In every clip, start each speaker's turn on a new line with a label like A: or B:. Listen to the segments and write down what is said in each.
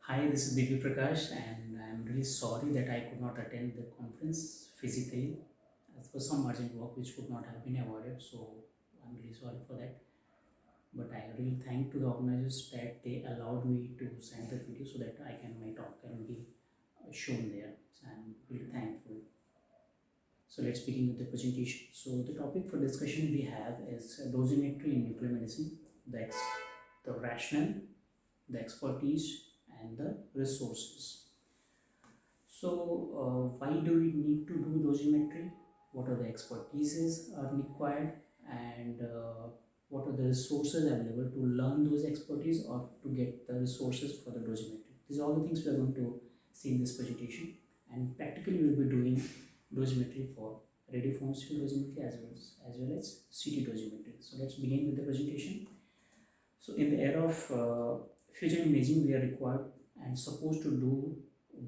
A: Hi, this is Dibya Prakash, and I'm really sorry that I could not attend the conference physically. As for some urgent work which could not have been avoided, so I'm really sorry for that. But I really thank to the organizers that they allowed me to send the video so that my talk can be shown there. So I'm really thankful. So let's begin with the presentation. So the topic for discussion we have is dosimetry in nuclear medicine. That's the rationale, the expertise, and the resources. So, why do we need to do dosimetry? What are the expertises are required, and what are the resources available to learn those expertise or to get the resources for the dosimetry? These are all the things we are going to see in this presentation, and practically we will be doing dosimetry for radiopharmaceutical dosimetry as well as CT dosimetry. So let's begin with the presentation. So in the era of fusion imaging, we are required and supposed to do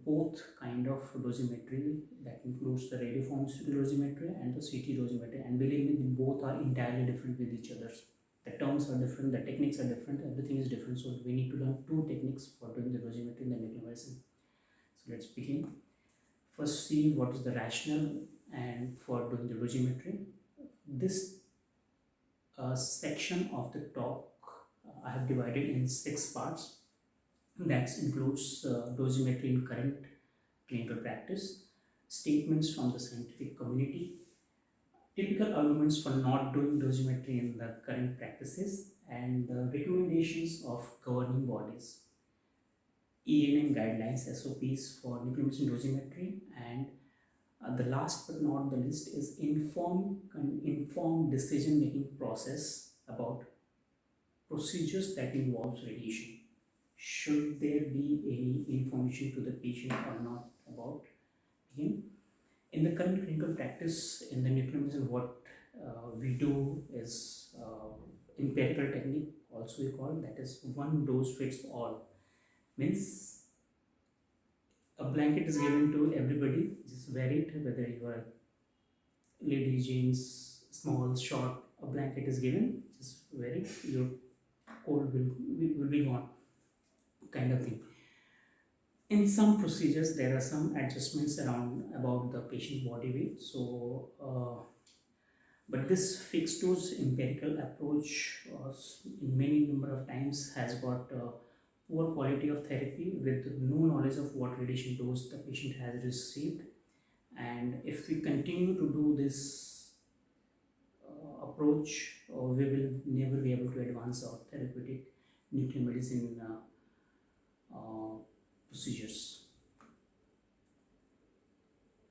A: both kind of dosimetry, that includes the radiopharmaceutical dosimetry and the CT dosimetry, and believe me, both are entirely different with each other. The terms are different, the techniques are different, everything is different, so we need to learn two techniques for doing the dosimetry in the nuclear medicine. So let's begin. First, see what is the rationale and for doing the dosimetry. This section of the talk I have divided in 6 parts. That includes dosimetry in current clinical practice, statements from the scientific community, typical arguments for not doing dosimetry in the current practices, and the recommendations of governing bodies, ENM guidelines, SOPs for nuclear medicine dosimetry, and the last but not the least is informed decision making process about procedures that involves radiation. Should there be any information to the patient or not about him? In the current clinical practice in the nuclear medicine, what we do is empirical technique, also we call, that is one dose fits all. Means a blanket is given to everybody, just wear it, whether you are lady jeans, small, short, a blanket is given, just wear it, your cold will be gone, kind of thing. In some procedures, there are some adjustments around about the patient body weight. So, but this fixed dose empirical approach, in many number of times, has got poor quality of therapy with no knowledge of what radiation dose the patient has received. And if we continue to do this approach, we will never be able to advance our therapeutic nuclear medicine procedures.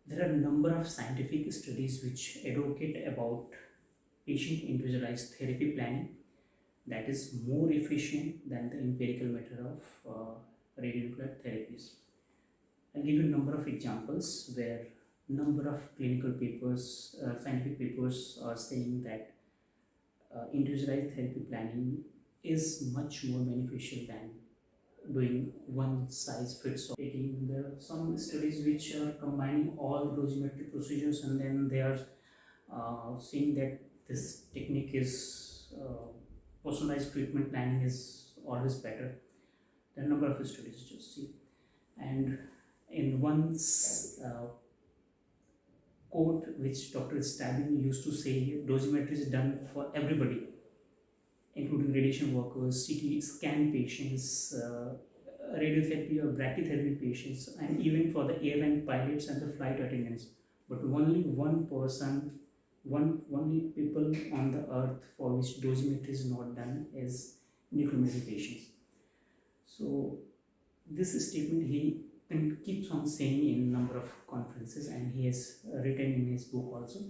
A: There are a number of scientific studies which advocate about patient individualized therapy planning that is more efficient than the empirical method of radionuclide therapies. I'll give you a number of examples where number of clinical papers, scientific papers are saying that individualized therapy planning is much more beneficial than doing one size fits all. There are some studies which are combining all dosimetry procedures, and then they are seeing that this technique is personalized treatment planning is always better. There are a number of studies just see, and in one quote which Dr. Stabin used to say, dosimetry is done for everybody, including radiation workers, CT scan patients, radiotherapy or brachytherapy patients, and even for the airline pilots and the flight attendants. But only one person, only people on the earth for which dosimetry is not done is nuclear medicine patients. So this statement he keeps on saying in number of conferences, and he has written in his book also.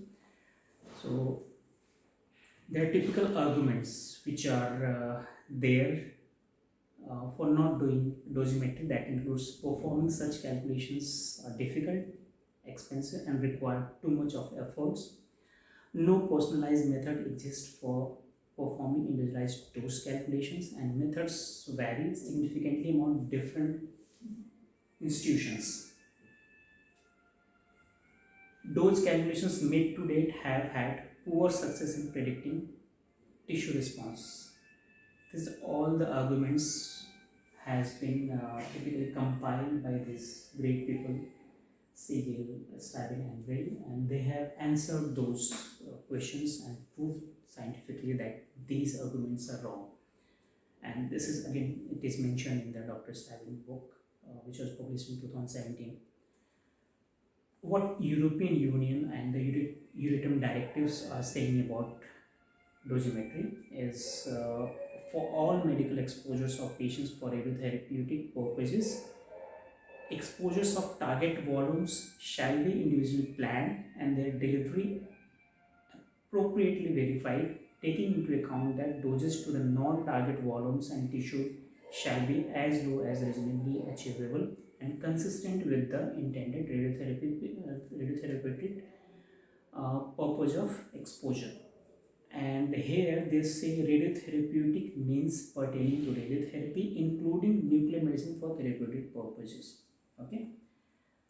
A: So there are typical arguments which are there for not doing dosimetry, that includes performing such calculations are difficult, expensive, and require too much of efforts. No personalized method exists for performing individualized dose calculations, and methods vary significantly among different institutions. Dose calculations made to date have had poor success in predicting tissue response. These all the arguments has been typically compiled by these great people, Siegel, Slavin, and Gray, and they have answered those questions and proved scientifically that these arguments are wrong. And this is again, it is mentioned in the Dr. Slavin book, which was published in 2017. What European Union and the Euratom directives are saying about dosimetry is for all medical exposures of patients for radiotherapeutic purposes, exposures of target volumes shall be individually planned and their delivery appropriately verified, taking into account that doses to the non-target volumes and tissue shall be as low as reasonably achievable and consistent with the intended radiotherapeutic purpose of exposure. And here they say radiotherapeutic means pertaining to radiotherapy, including nuclear medicine for therapeutic purposes. Okay,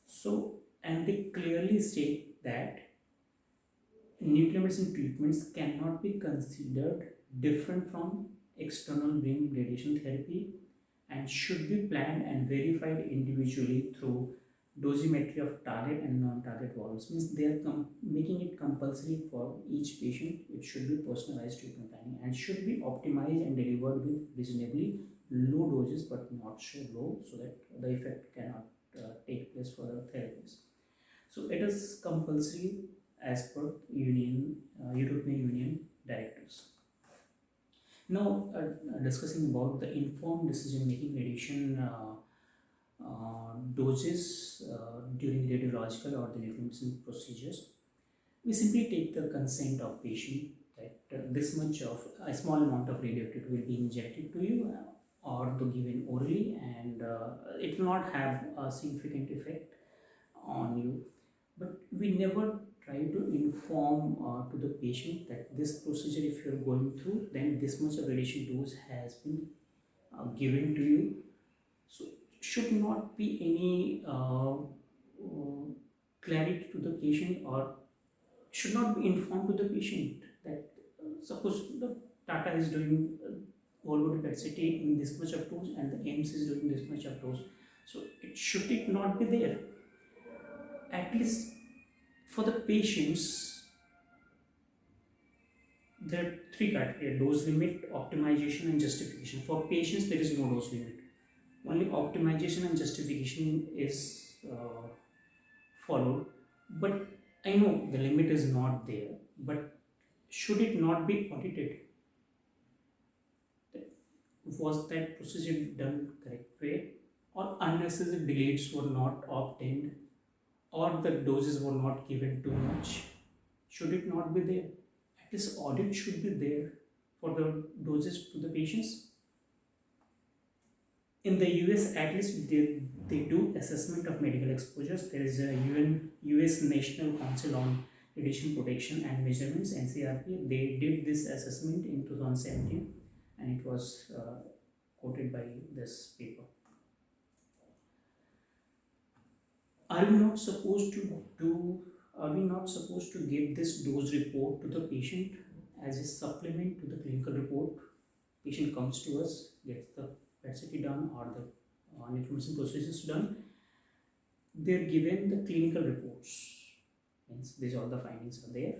A: so and they clearly state that nuclear medicine treatments cannot be considered different from external beam radiation therapy and should be planned and verified individually through dosimetry of target and non-target volumes. Means they are making it compulsory for each patient. It should be personalized treatment planning and should be optimized and delivered with reasonably low doses but not so low so that the effect cannot take place for the therapies. So it is compulsory as per European Union directives. Now, discussing about the informed decision-making radiation doses during radiological or the nuclear medicine procedures, we simply take the consent of patient that this much of a small amount of radioactivity will be injected to you or to given orally, and it will not have a significant effect on you. But we never try to inform to the patient that this procedure, if you are going through, then this much of radiation dose has been given to you. So should not be any clarity to the patient, or should not be informed to the patient that suppose the Tata is doing whole body PET CT in this much of dose and the AIMS is doing this much of dose. So should it not be there? At least for the patients, there are three criteria: dose limit, optimization, and justification. For patients, there is no dose limit. Only optimization and justification is followed. But I know the limit is not there. But should it not be audited? Was that procedure done correct way, or unnecessary delays were not obtained, or the doses were not given too much? Should it not be there? At least audit should be there for the doses to the patients. In the US, at least they do assessment of medical exposures. There is a US National Council on Radiation Protection and Measurements, NCRP. They did this assessment in 2017 and it was quoted by this paper. Are we not supposed to give this dose report to the patient as a supplement to the clinical report? Patient comes to us, gets the PET CT done or the nuclear medicine procedures done. They're given the clinical reports. Means these all the findings are there.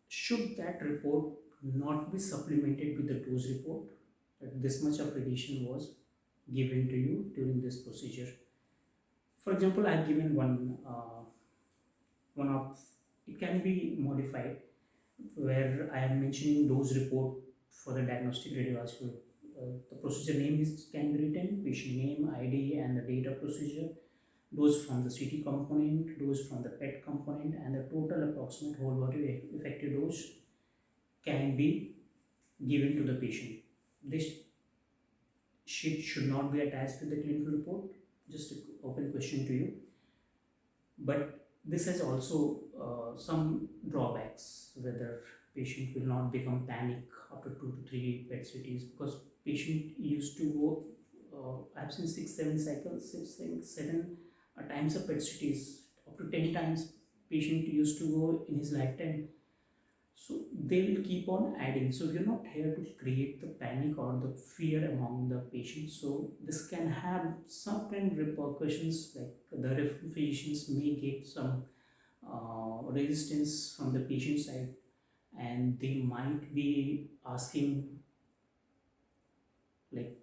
A: Should that report not be supplemented with the dose report that this much of radiation was given to you during this procedure? For example, I have given one of, it can be modified, where I am mentioning dose report for the diagnostic radiological. The procedure name can be written, patient name, ID, and the date of procedure, dose from the CT component, dose from the PET component, and the total approximate whole body effective dose can be given to the patient. This sheet should not be attached to the clinical report. Just an open question to you. But this has also some drawbacks, whether patient will not become panic after 2 to 3 PET CTs, because patient used to go, I've seen 6-7 cycles, 6-7 times of PET CTs, up to 10 times patient used to go in his lifetime. So they will keep on adding. So we're not here to create the panic or the fear among the patients. So this can have certain repercussions, like the physicians may get some resistance from the patient side, and they might be asking, like,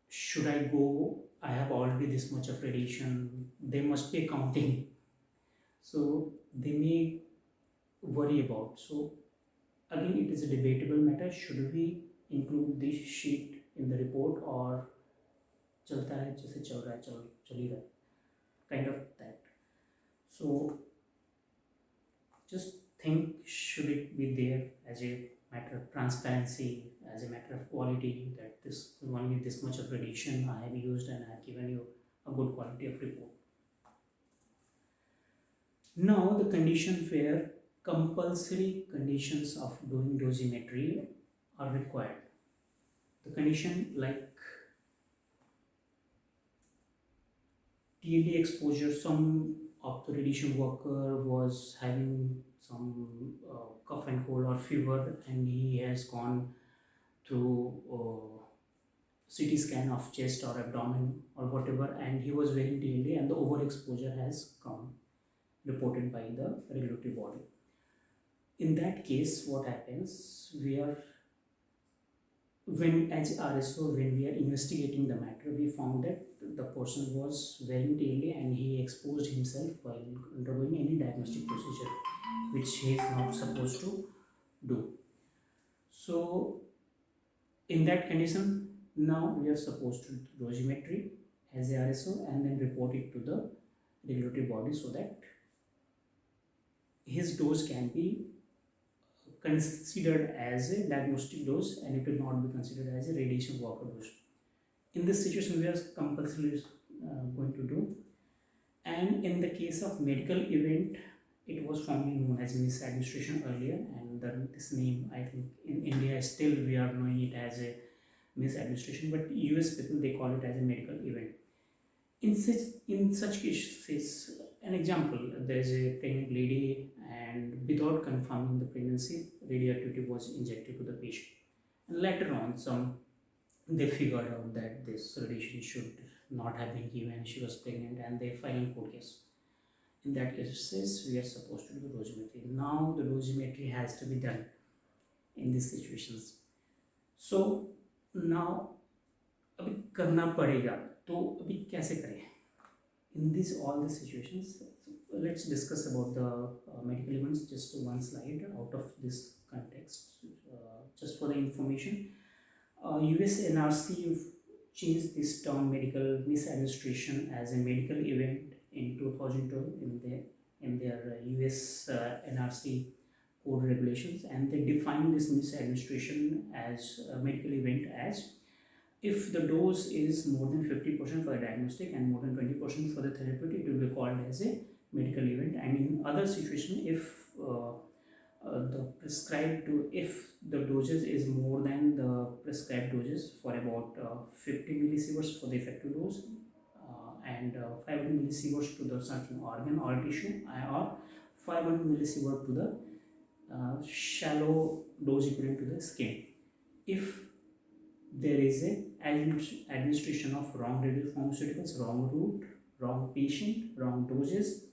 A: should I go? I have already this much of radiation. They must be counting. So they may worry about. So again, it is a debatable matter. Should we include this sheet in the report, or चलता है जैसे चल रहा है चल ही रहा है, kind of that. So just think, should it be there as a matter of transparency, as a matter of quality, that this only this much of radiation I have used and I have given you a good quality of report. Now the condition where compulsory conditions of doing dosimetry are required. The condition like TLD exposure, some of the radiation worker was having some cough and cold or fever, and he has gone through CT scan of chest or abdomen or whatever, and he was wearing TLD, and the overexposure has come reported by the regulatory body. In that case, what happens? When as RSO, when we are investigating the matter, we found that the person was wearing TLD and he exposed himself while undergoing any diagnostic procedure, which he is not supposed to do. So in that condition, now we are supposed to do dosimetry as a RSO and then report it to the regulatory body, so that his dose can be considered as a diagnostic dose and it will not be considered as a radiation worker dose. In this situation, we are compulsorily going to do. And in the case of medical event, it was formerly known as misadministration earlier, and this name, I think in India still we are knowing it as a misadministration, but US people, they call it as a medical event. In such cases, an example, there's a pregnant lady and without confirming the pregnancy, radioactivity was injected to the patient. And later on, they figured out that this radiation should not have been given, she was pregnant, and they filed a court case. In that case, we are supposed to do dosimetry. Now the dosimetry has to be done in these situations. So now अभी करना पड़ेगा, तो अभी कैसे करें? In all these situations, let's discuss about the medical events. Just one slide out of this context, just for the information. US NRC changed this term medical misadministration as a medical event in 2012 in their US NRC code regulations, and they defined this misadministration as a medical event as if the dose is more than 50% for the diagnostic and more than 20% for the therapeutic, it will be called as a medical event. And in other situation, if if the dosage is more than the prescribed doses for about 50 millisieverts for the effective dose and 500 millisieverts to the certain organ or tissue, or 500 millisievert to the shallow dose equivalent to the skin. If there is a administration of wrong radiopharmaceuticals, wrong route, wrong patient, wrong doses,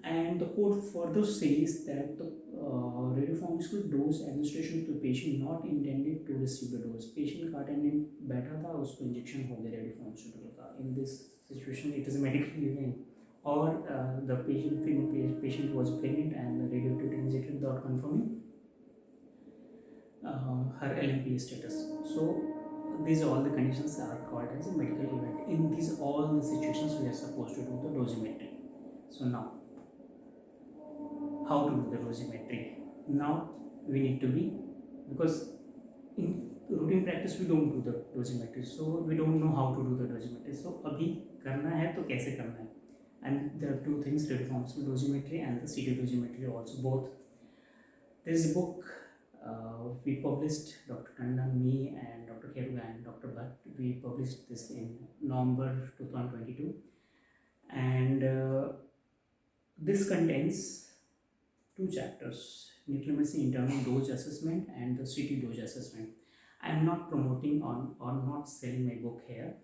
A: and the code further says that the radiopharmaceutical dose administration to patient not intended to receive the dose. Patient का attendant बैठा था, उसको injection हो गया radiopharmaceutical का. In this situation, it is a medical event. Or the patient was pregnant and the radioactivity injected without confirming her LMPA status. So these all the conditions are called as a medical event. In these all the situations, we are supposed to do the dosimetry. So now, how to do the dosimetry? Now we need to be, because in routine practice we don't do the dosimetry, so we don't know how to do the dosimetry. So abhi karna hai to kaise karna hai? And there are two things: radiopharmaceutical dosimetry and the CT dosimetry also. Both. There is a book we published, Dr. Tanda, me and Dr. Keruga and Dr. Bhatt. We published this in November 2022, and this contains two chapters. nuclear medicine internal dose assessment and the city dose assessment. I am not promoting on or not selling my book here.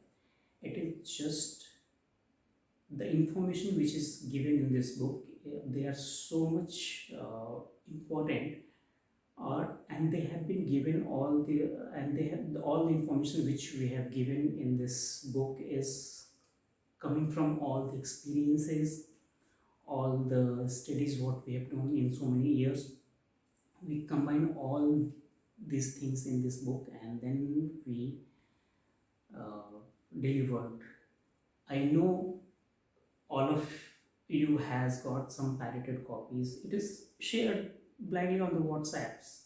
A: It is just the information which is given in this book. They are so much important, and they have been given all the and they have all the information which we have given in this book is coming from all the experiences, all the studies what we have done in so many years. We combine all these things in this book and then we delivered. I know all of you has got some pirated copies. It is shared blindly on the WhatsApps.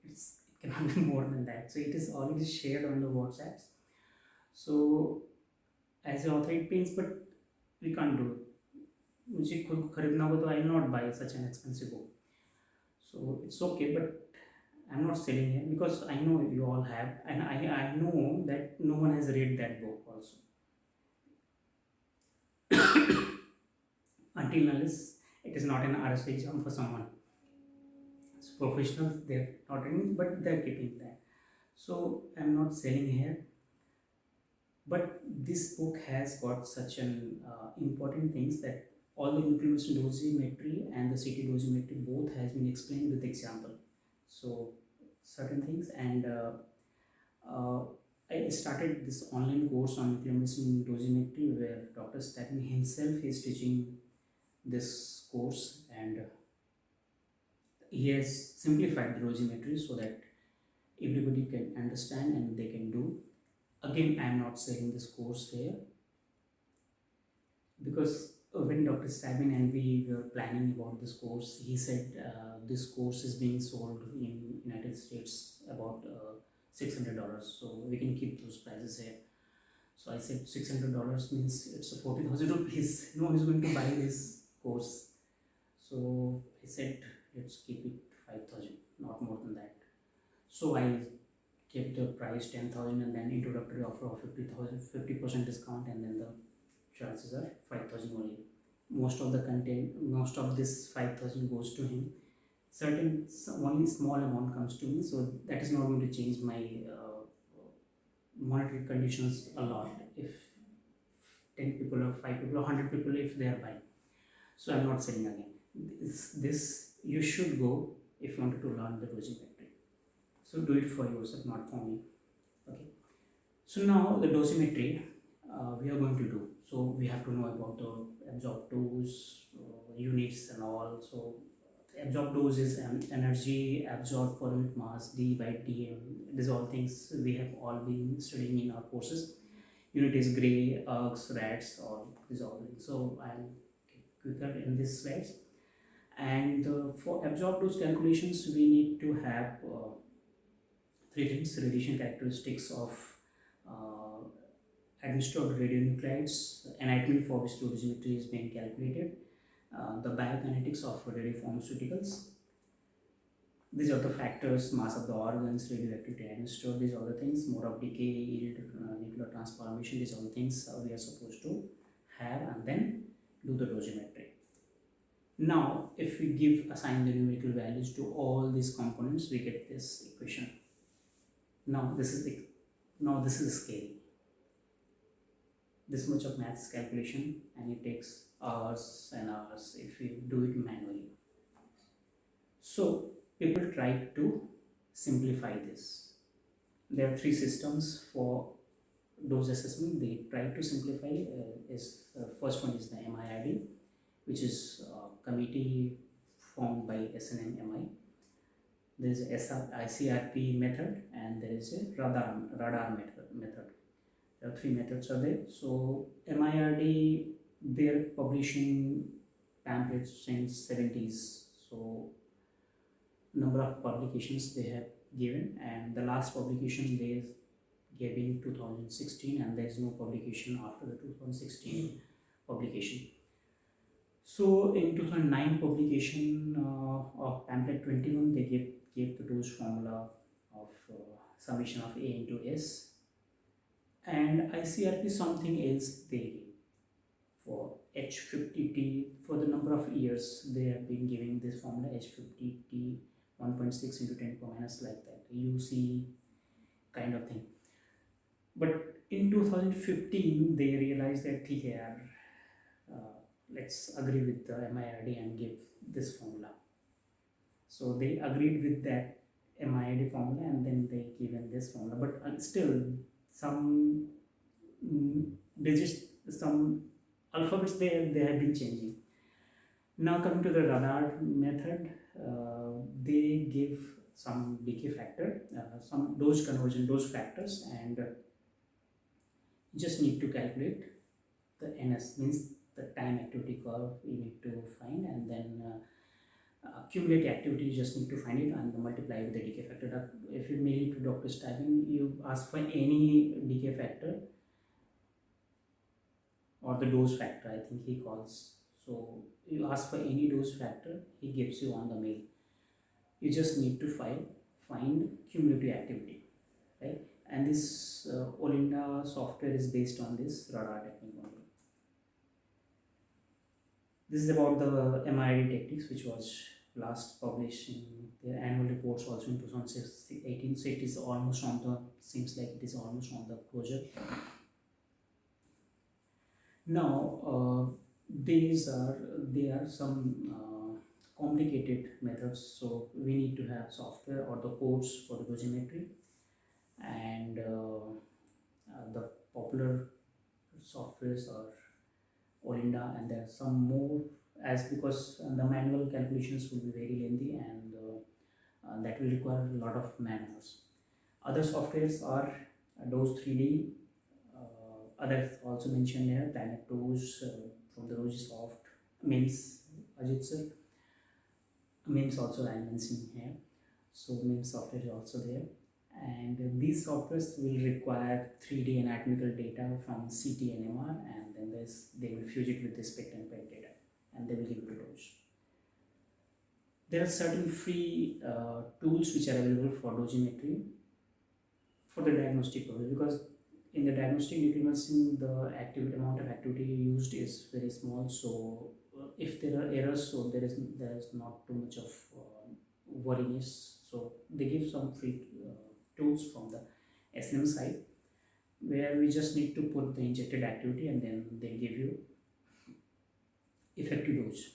A: It cannot be more than that. So it is already shared on the WhatsApps. So as an author it pains, but we can't do it. मुझे खुद खरीदना हो तो I will not buy such an expensive book. So it's okay, but I'm not selling it because I know you all have, and I know that no one has read that book also. Until unless it is not an RSA exam for someone. So professionals, they're not reading, but they're keeping that. So I'm not selling here. But this book has got such an important things that all the nuclear dosimetry and the CT dosimetry both has been explained with example. So certain things, and I started this online course on nuclear medicine dosimetry where Dr. Statin himself is teaching this course, and he has simplified the dosimetry so that everybody can understand and they can do. Again, I am not selling this course here because when Dr. Stabin and we were planning about this course, he said this course is being sold in United States about $600, so we can keep those prices here. So I said $600 means it's 40,000 rupees. No one is going to buy this course. So I said let's keep it 5,000, not more than that. So I kept the price 10,000 and then introductory offer of 50% discount, and then the charges are 5,000 only. Most of the content, most of this 5,000 goes to him. Only small amount comes to me, so that is not going to change my monetary conditions a lot. If 10 people or 5 people or 100 people, if they are buying, so I'm not selling again. This you should go if you wanted to learn the dosimetry. So do it for yourself, not for me. Okay. So now the dosimetry we are going to do. So we have to know about the absorbed dose, units and all. So absorbed dose is energy absorbed per unit mass, D by dm. These all things we have all been studying in our courses. Unit is gray, ergs, rats, or these all things. So I'm quicker in this slides. And for absorbed dose calculations, we need to have three things: radiation characteristics of administered radionuclides, anatomy for which dosimetry is being calculated, the biokinetics of radiopharmaceuticals. These are the factors: mass of the organs, radioactivity administered, these are the things, mode of decay, yield, nuclear transformation, these are the things we are supposed to have, and then do the dosimetry. Now, if we assign the numerical values to all these components, we get this equation. Now this is scary. This much of maths calculation, and it takes hours and hours if we do it manually. So people try to simplify this. There are three systems for dose assessment. They try to simplify. First one is the MIRD, which is a committee formed by SNMMI. There is a ICRP method, and there is a radar method. There are three methods are there. So MIRD, they're publishing pamphlets since 70s. So number of publications they have given, and the last publication they gave in 2016, and there is no publication after the 2016 publication. So in 2009 publication of pamphlet 21, they gave the dose formula of summation of A into S, and ICRP something else they give for H50T. For the number of years they have been giving this formula H50T 1.6 into 10 power minus, like that UC kind of thing. But in 2015 they realized that okay, let's agree with the MIRD and give this formula. So they agreed with that MID formula and then they given this formula. But still some digits, some alphabets they have been changing. Now coming to the radar method, they give some decay factor, some dose conversion, dose factors, and you just need to calculate the NS, means the time activity curve you need to find, and then cumulative activity you just need to find it and multiply with the decay factor. If you mail it to Dr. Steven, you ask for any decay factor or the dose factor, I think he calls. So you ask for any dose factor, he gives you on the mail. You just need to find cumulative activity, right? And this OLINDA software is based on this radar technique only. This is about the MID techniques, which was last published in their annual reports also in 2018. So it is almost on the, seems like it is almost on the closure. Now there are some complicated methods, so we need to have software or the codes for the dosimetry, and the popular softwares are OLINDA, and there are some more, as because the manual calculations will be very lengthy, and that will require a lot of man hours. Other softwares are Dose 3D, others also mentioned here, Planet Dose from the Rogisoft, MIMS, Ajit sir, MIMS also I am mentioning here. So MIMS software is also there, and these softwares will require 3D anatomical data from CT and MR, and then they will fuse it with the SPECT and PET data, and they will give it a dose. There are certain free tools which are available for dosimetry for the diagnostic purpose, because in the diagnostic nuclear medicine the amount of activity used is very small. So if there are errors, so there is not too much of worriness. So they give some free tools from the SNM side, where we just need to put the injected activity and then they give you effective dose.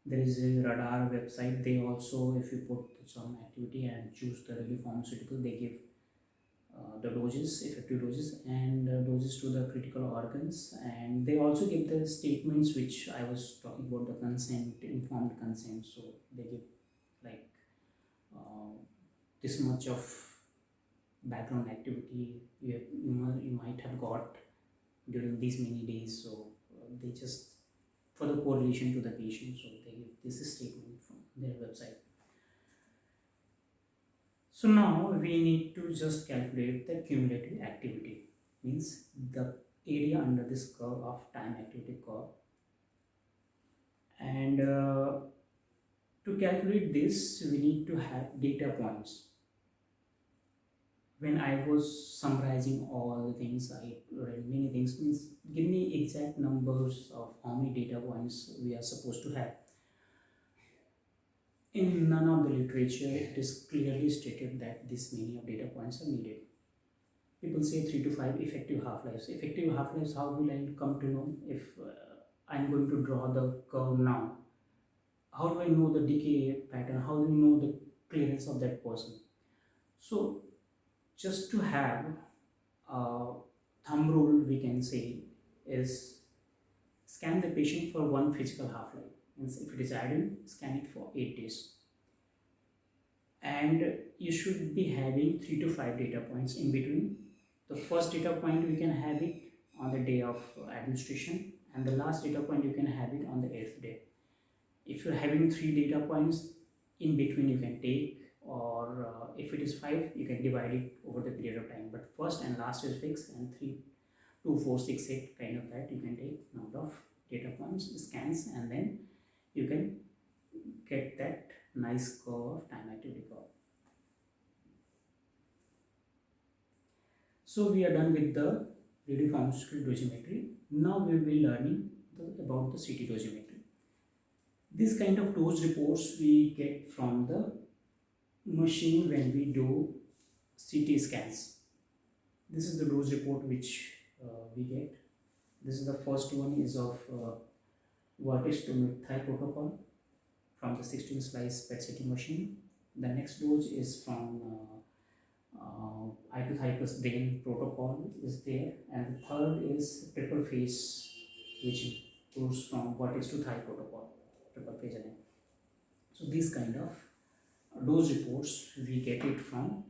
A: There is a radar website. They also, if you put some activity and choose the Radiopharmaceutical, they give the doses, effective doses, and doses to the critical organs, and they also give the statements which I was talking about, the consent, informed consent. So they give like this much of background activity you might have got during these many days. So they just, for the correlation to the patient, so they give this statement from their website. So now we need to just calculate the cumulative activity, means the area under this curve of time activity curve, and to calculate this we need to have data points. When I was summarizing all the things, I read many things, means give me exact numbers of how many data points we are supposed to have. In none of the literature it is clearly stated that this many of data points are needed. People say 3 to 5 effective half-lives. Effective half-lives, how will I come to know if I'm going to draw the curve now? How do I know the decay pattern? How do you know the clearance of that person? So just to have a thumb rule, we can say, is scan the patient for one physical half-life. If it is ideal, scan it for 8 days. And you should be having 3 to 5 data points in between. The first data point we can have it on the day of administration, and the last data point you can have it on the 8th day. If you're having 3 data points in between, you can take, or if it is 5, you can divide it over the period of time. But first and last is fixed, and 3, 2, 4, 6, 8 kind of that you can take number of data points, scans, and then you can get that nice curve of time activity curve. So we are done with the radiopharmaceutical dosimetry. Now we will be learning about the CT dosimetry. This kind of dose reports we get from the machine when we do CT scans. This is the dose report which we get. This is the first one is of vertex to mid-thigh protocol from the 16 slice PET-CT machine. The next dose is from eye to thigh plus brain protocol is there, and the third is triple phase, which goes from vertex to thigh protocol, triple phase again. So these kind of dose reports we get it from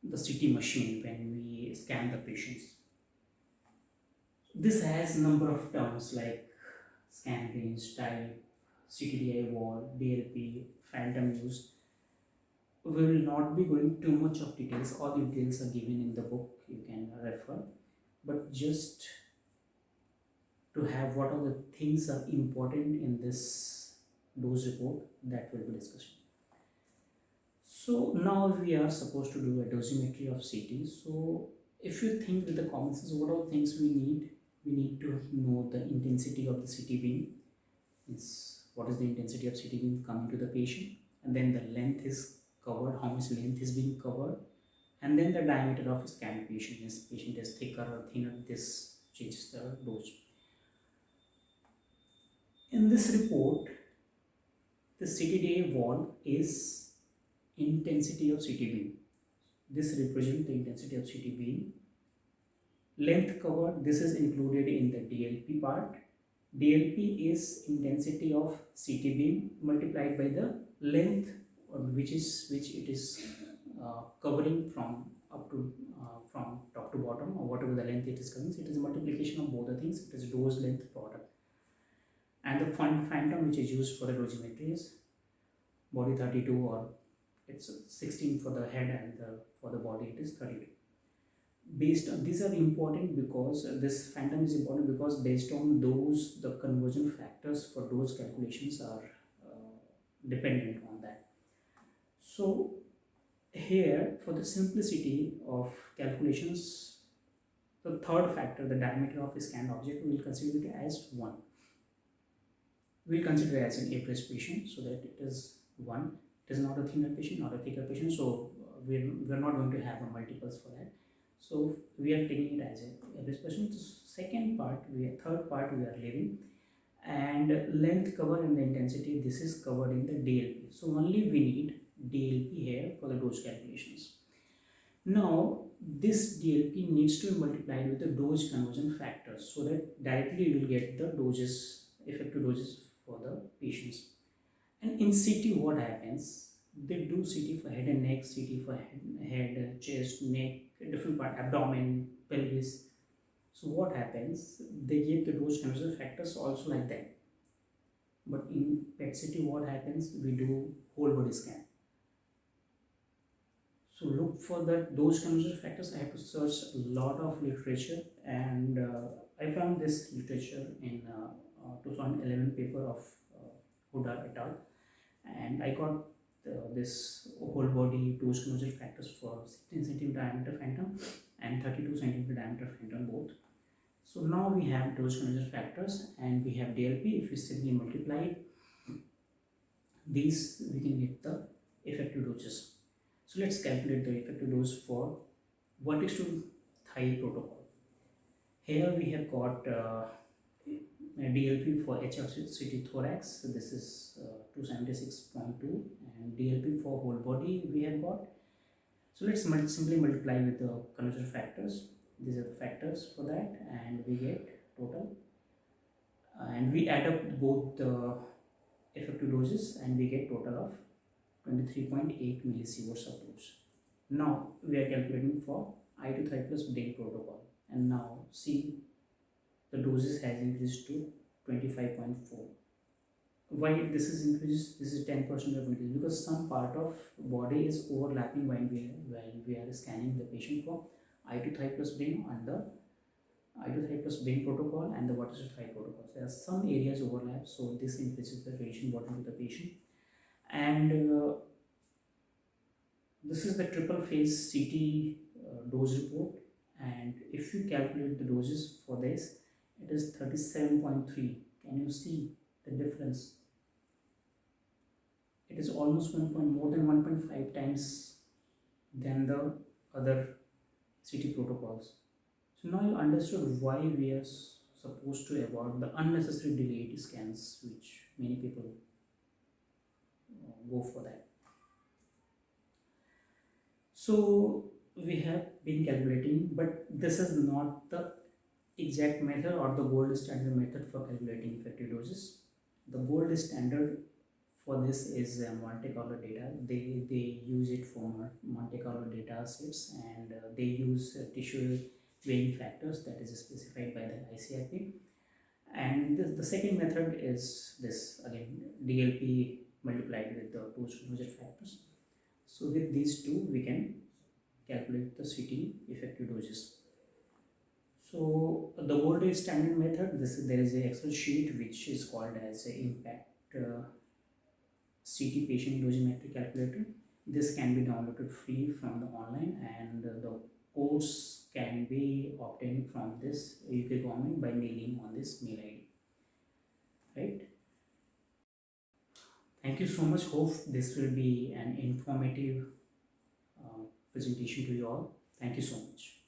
A: the CT machine when we scan the patients. This has number of terms like scan range, type, CTDI wall, DLP, phantom use. We will not be going too much of details. All the details are given in the book, you can refer. But just to have what are the things are important in this dose report, that will be discussed. So now we are supposed to do a dosimetry of CT. So if you think with the common sense, what are the things we need? We need to know the intensity of the CT beam. What is the intensity of CT beam coming to the patient, and then the length is covered, how much length is being covered, and then the diameter of scan patient. This patient is thicker or thinner, this changes the dose. In this report, the CTDA wall is intensity of CT beam. This represents the intensity of CT beam. Length covered, this is included in the DLP part. DLP is intensity of CT beam multiplied by the length which it is covering from up to from top to bottom, or whatever the length it is covering. So it is a multiplication of both the things. It is dose length product. And the phantom which is used for the dosimetry is body 32, or it's 16 for the head, and for the body it is 32. Based on these are important because this phantom is important because based on those the conversion factors for those calculations are dependent on that. So here, for the simplicity of calculations, the third factor, the diameter of a scanned object, we will consider it as 1. We will consider it as an A+ patient, so that it is 1. It is not a thinner patient, not a thicker patient, so we are not going to have a multiples for that. So we are taking it as a A+ patient. The third part we are leaving, and length cover and the intensity, this is covered in the DLP. So only we need DLP here for the dose calculations. Now this DLP needs to be multiplied with the dose conversion factors, so that directly you will get the doses, effective doses for the patients. And in CT, what happens? They do CT for head and neck, CT for head, chest, neck, different part, abdomen, pelvis. So what happens? They give the dose conversion factors also like that. But in PET-CT, what happens? We do whole body scan. So look for those conversion factors. I have to search a lot of literature, and I found this literature in 2011 paper of Huda et al. And I got this whole body dose conversion factors for 16 cm diameter phantom and 32 cm diameter phantom both. So now we have dose conversion factors and we have DLP. If we simply multiply these, we can get the effective doses. So let's calculate the effective dose for vertex to thigh protocol. Here we have got DLP for HFCT thorax, so this is 276.2, and DLP for whole body we have got. So let's simply multiply with the conversion factors. These are the factors for that, and we get total. And we add up both the effective doses, and we get total of 23.8 millisieverts of dose. Now we are calculating for eye to thigh plus brain protocol, and now see the doses has increased to 25.4. Why this is increased? This is 10% of increase, because some part of body is overlapping when we are scanning the patient for eye to thigh plus brain and the eye to thigh plus brain protocol and the vertex to thigh protocol. There are some areas overlap, so this increases the radiation burden to the patient. And this is the triple phase CT dose report, and if you calculate the doses for this, it is 30 37.3. Can you see the difference? It is almost more than 1.5 times than the other city protocols. So now you understood why we are supposed to avoid the unnecessary delayed scans, which many people go for that. So we have been calculating, but this is not the exact method or the gold standard method for calculating effective doses. The gold standard for this is Monte Carlo data. They use it for Monte Carlo data sets, and they use tissue weighing factors that is specified by the ICRP. And the second method is this again, DLP multiplied with the post-exposure factors. So with these two, we can calculate the CT effective doses. So the gold standard method, there is a Excel sheet which is called as a impact CT patient dosimetry calculator. This can be downloaded free from the online, and the codes can be obtained from this UK government by mailing on this mail ID. Right? Thank you so much. Hope this will be an informative presentation to you all. Thank you so much.